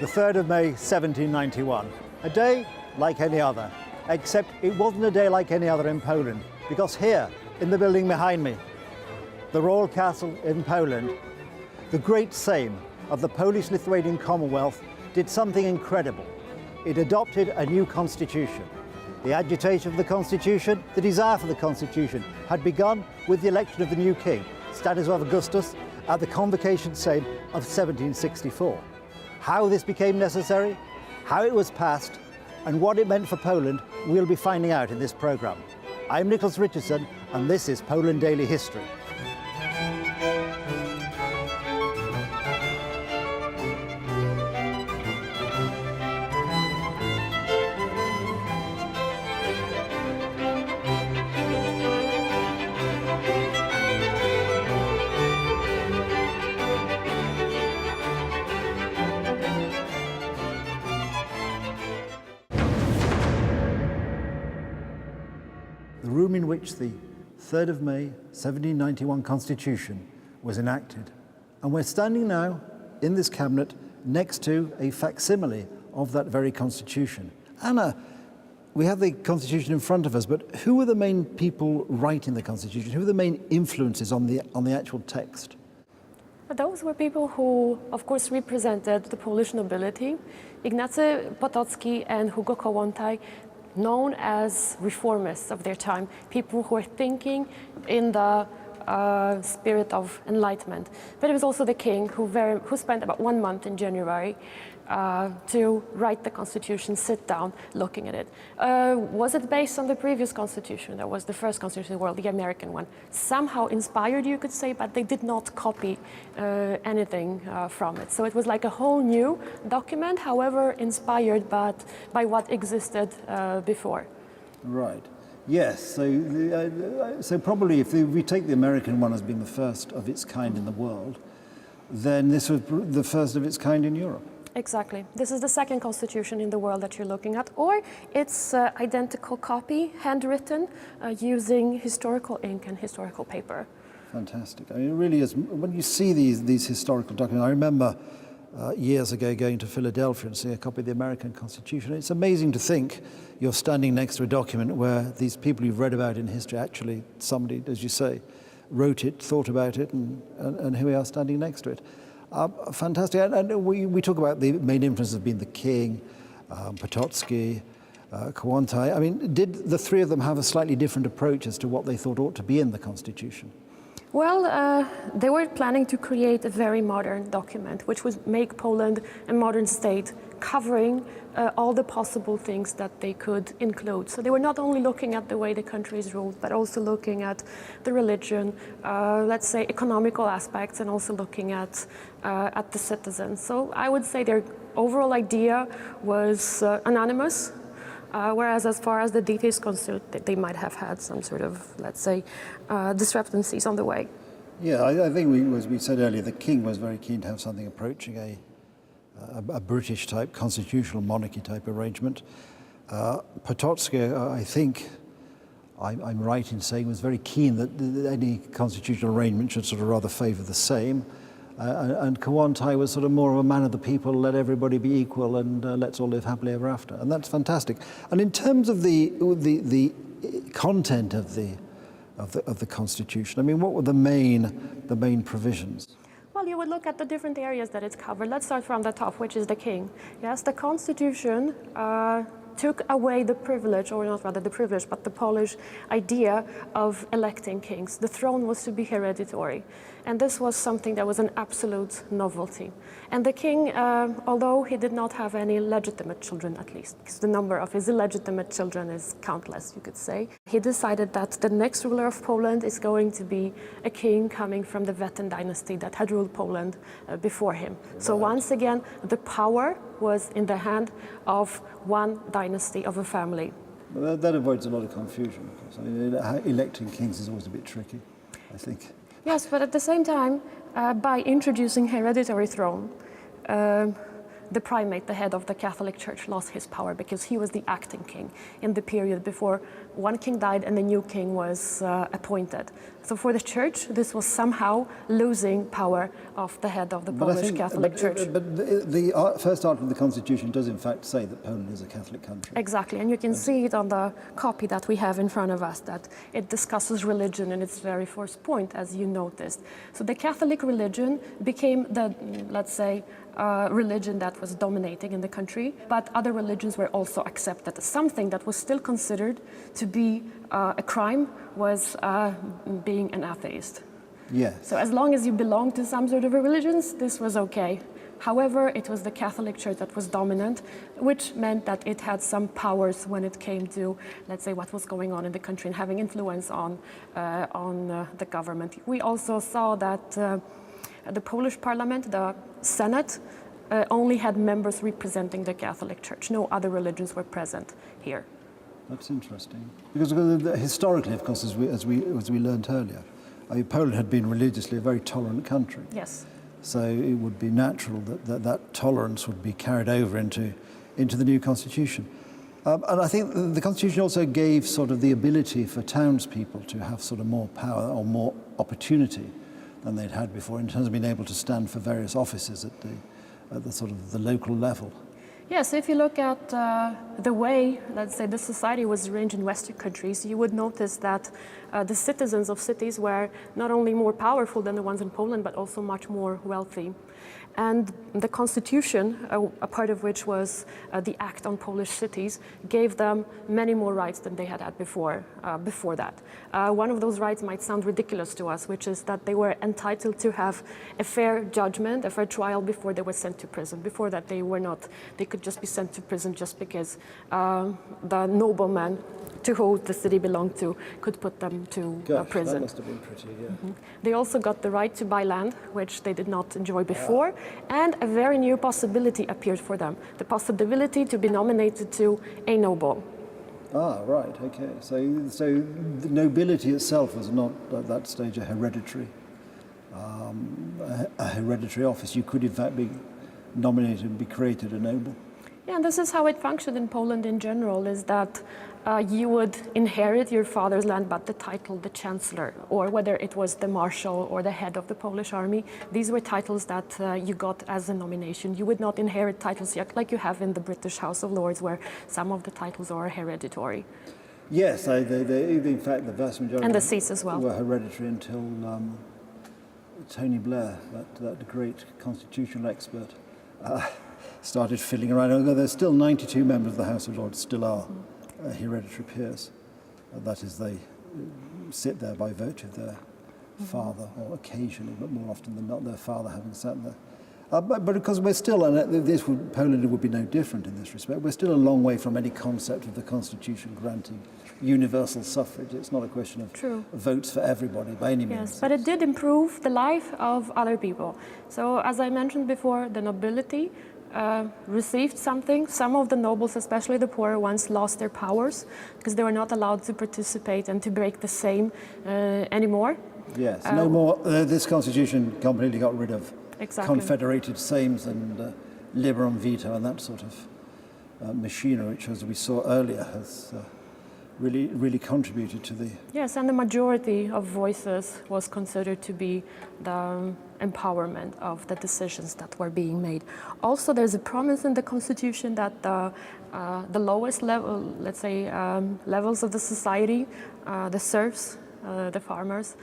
The 3rd of May, 1791. A day like any other, except it wasn't a day like any other in Poland, because here, in the building behind me, the Royal Castle in Poland, the great Sejm of the Polish-Lithuanian Commonwealth did something incredible. It adopted a new constitution. The agitation of the constitution, the desire for the constitution, had begun with the election of the new king, Stanislaw Augustus, at the Convocation Sejm of 1764. How this became necessary, how it was passed, and what it meant for Poland, we'll be finding out in this programme. I'm Nicholas Richardson, and this is Poland Daily History. The room in which the 3rd of May 1791 Constitution was enacted. And we're standing now in this cabinet next to a facsimile of that very Constitution. Anna, we have the Constitution in front of us, but who were the main people writing the Constitution? Who were the main influences on the actual text? Those were people who, of course, represented the Polish nobility. Ignacy Potocki and Hugo Kołłątaj, known as reformists of their time, people who were thinking in the spirit of enlightenment. But it was also the king who spent about 1 month in January to write the constitution, sit down, looking at it. Was it based on the previous constitution? That was the first constitution in the world, the American one. Somehow inspired, you could say, but they did not copy anything from it. So it was like a whole new document, however inspired by what existed before. Right. Yes, so probably if we take the American one as being the first of its kind in the world, then this was the first of its kind in Europe. Exactly. This is the second constitution in the world that you're looking at, or its identical copy, handwritten, using historical ink and historical paper. Fantastic. I mean, it really is. When you see these historical documents, I remember years ago going to Philadelphia and seeing a copy of the American Constitution. It's amazing to think you're standing next to a document where these people you've read about in history, actually somebody, as you say, wrote it, thought about it, and here we are standing next to it. Fantastic. And we talk about the main influences being the king, Potocki, Kołłątaj. I mean, did the three of them have a slightly different approach as to what they thought ought to be in the Constitution? Well, they were planning to create a very modern document, which would make Poland a modern state, covering all the possible things that they could include. So they were not only looking at the way the country is ruled, but also looking at the religion, let's say economical aspects, and also looking at the citizens. So I would say their overall idea was anonymous. Whereas as far as the details concerned, they might have had some sort of, let's say, discrepancies on the way. Yeah, I think, as we said earlier, the king was very keen to have something approaching a British-type, constitutional monarchy-type arrangement. Potocki, I think, I'm right in saying, was very keen that any constitutional arrangement should sort of rather favour the Sejm. And Kołłątaj was sort of more of a man of the people, let everybody be equal, and let's all live happily ever after. And that's fantastic. And in terms of the content of the Constitution, I mean, what were the main provisions? Well, you would look at the different areas that it's covered. Let's start from the top, which is the king. Yes, the Constitution took away the privilege, or not rather the privilege, but the Polish idea of electing kings. The throne was to be hereditary. And this was something that was an absolute novelty. And the king, although he did not have any legitimate children, at least, because the number of his illegitimate children is countless, you could say, he decided that the next ruler of Poland is going to be a king coming from the Wettin dynasty that had ruled Poland before him. So once again, the power was in the hand of one dynasty, of a family. Well, that avoids a lot of confusion, because I mean, electing kings is always a bit tricky, I think. Yes, but at the same time, by introducing hereditary throne, the primate, the head of the Catholic Church, lost his power because he was the acting king in the period before one king died and the new king was appointed. So for the Church, this was somehow losing power of the head of the Polish Catholic Church. But the first article of the Constitution does in fact say that Poland is a Catholic country. Exactly, and you can see it on the copy that we have in front of us, that it discusses religion in its very first point, as you noticed. So the Catholic religion became the, let's say, religion that was dominating in the country, but other religions were also accepted. Something that was still considered to be a crime was being an atheist. Yes. So as long as you belonged to some sort of a religion, this was okay. However, it was the Catholic Church that was dominant, which meant that it had some powers when it came to, let's say, what was going on in the country and having influence on the government. We also saw that the Polish parliament, the Senate, only had members representing the Catholic Church. No other religions were present here. That's interesting. Because historically, of course, as we learned earlier, Poland had been religiously a very tolerant country. Yes. So it would be natural that tolerance would be carried over into the new constitution. And I think the constitution also gave sort of the ability for townspeople to have sort of more power or more opportunity than they'd had before in terms of being able to stand for various offices at the sort of the local level. Yes, if you look at the way, let's say, the society was arranged in Western countries, you would notice that the citizens of cities were not only more powerful than the ones in Poland, but also much more wealthy. And the constitution, a part of which was the Act on Polish Cities, gave them many more rights than they had before that. One of those rights might sound ridiculous to us, which is that they were entitled to have a fair judgment, a fair trial before they were sent to prison. Before that, they were not. They could just be sent to prison just because the nobleman to who the city belonged to could put them to prison. That must have been pretty, yeah. Mm-hmm. They also got the right to buy land, which they did not enjoy before, and a very new possibility appeared for them, the possibility to be nominated to a noble. Ah, right, okay. So the nobility itself was not at that stage a hereditary office. You could in fact be nominated and be created a noble. Yeah, and this is how it functioned in Poland in general, is that you would inherit your father's land, but the title, the chancellor, or whether it was the marshal or the head of the Polish army, these were titles that you got as a nomination. You would not inherit titles like you have in the British House of Lords, where some of the titles are hereditary. Yes, in fact, the vast majority and the seats as well were hereditary until Tony Blair, that great constitutional expert, started filling around. Although there's still 92 members of the House of Lords still are hereditary peers. That is, they sit there by virtue of their father, or occasionally, but more often than not, their father having sat there. But because we're still, and Poland would be no different in this respect, we're still a long way from any concept of the Constitution granting universal suffrage. It's not a question of votes for everybody by any means. Yes, but it did improve the life of other people. So as I mentioned before, the nobility received something. Some of the nobles, especially the poorer ones, lost their powers because they were not allowed to participate and to break the same anymore. Yes, no more. This constitution completely got rid of confederated Seims and liberum veto and that sort of machinery, which, as we saw earlier, has really contributed to the... Yes, and the majority of voices was considered to be the empowerment of the decisions that were being made. Also, there's a promise in the Constitution that the lowest level, let's say, levels of the society, the serfs, the farmers,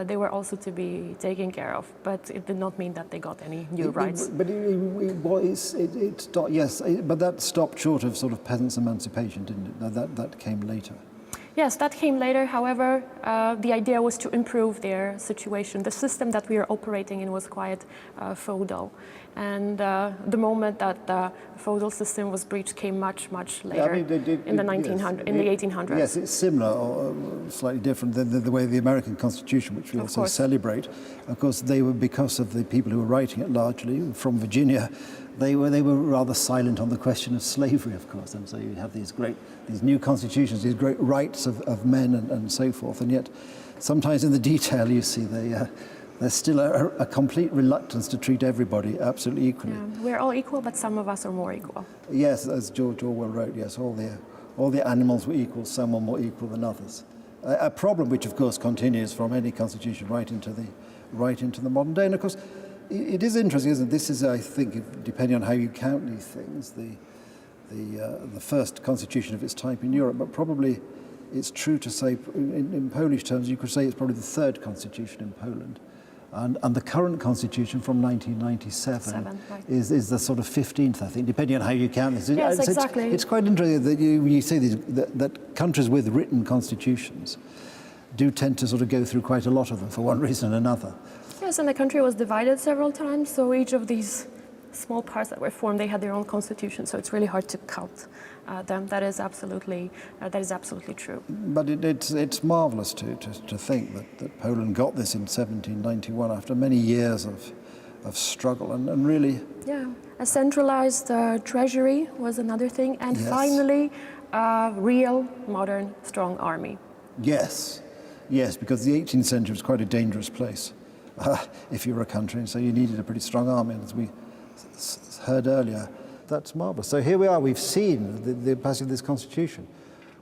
they were also to be taken care of, but it did not mean that they got any new rights. But it stopped, yes, but that stopped short of sort of peasants' emancipation, didn't it? That came later. Yes, that came later. However, the idea was to improve their situation. The system that we are operating in was quite feudal. And the moment that the feudal system was breached came much later, in the 1800s. Yes, it's similar or slightly different than the way the American Constitution, which we also celebrate. Of course, they were, because of the people who were writing it largely from Virginia, they were rather silent on the question of slavery, of course. And so you have these new constitutions, these great rights of men and so forth. And yet, sometimes in the detail, you see there's still a complete reluctance to treat everybody absolutely equally. Yeah, we're all equal, but some of us are more equal. Yes, as George Orwell wrote, yes, all the animals were equal, some were more equal than others. A problem which, of course, continues from any constitution right into the modern day. And, of course, it is interesting, isn't it? This is, I think, depending on how you count these things, the first constitution of its type in Europe, but probably it's true to say, in Polish terms, you could say it's probably the third constitution in Poland. And the current constitution from 1997 right. is the sort of 15th, I think, depending on how you count this. Yes, exactly. It's quite interesting that you say that countries with written constitutions do tend to sort of go through quite a lot of them for one reason or another. Yes, and the country was divided several times, so each of these small parts that were formed, they had their own constitution, so it's really hard to count them. That is absolutely true. But it's marvellous to think that Poland got this in 1791 after many years of struggle and really... Yeah, a centralized treasury was another thing, and Yes. finally, a real, modern, strong army. Yes, because the 18th century was quite a dangerous place if you were a country, and so you needed a pretty strong army, and as we heard earlier. That's marvellous. So here we are, we've seen the passing of this constitution.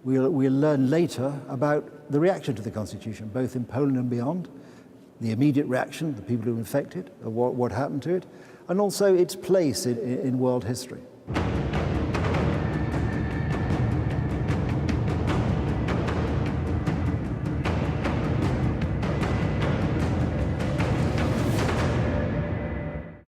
We'll learn later about the reaction to the constitution, both in Poland and beyond, the immediate reaction, the people who were infected, what happened to it, and also its place in world history.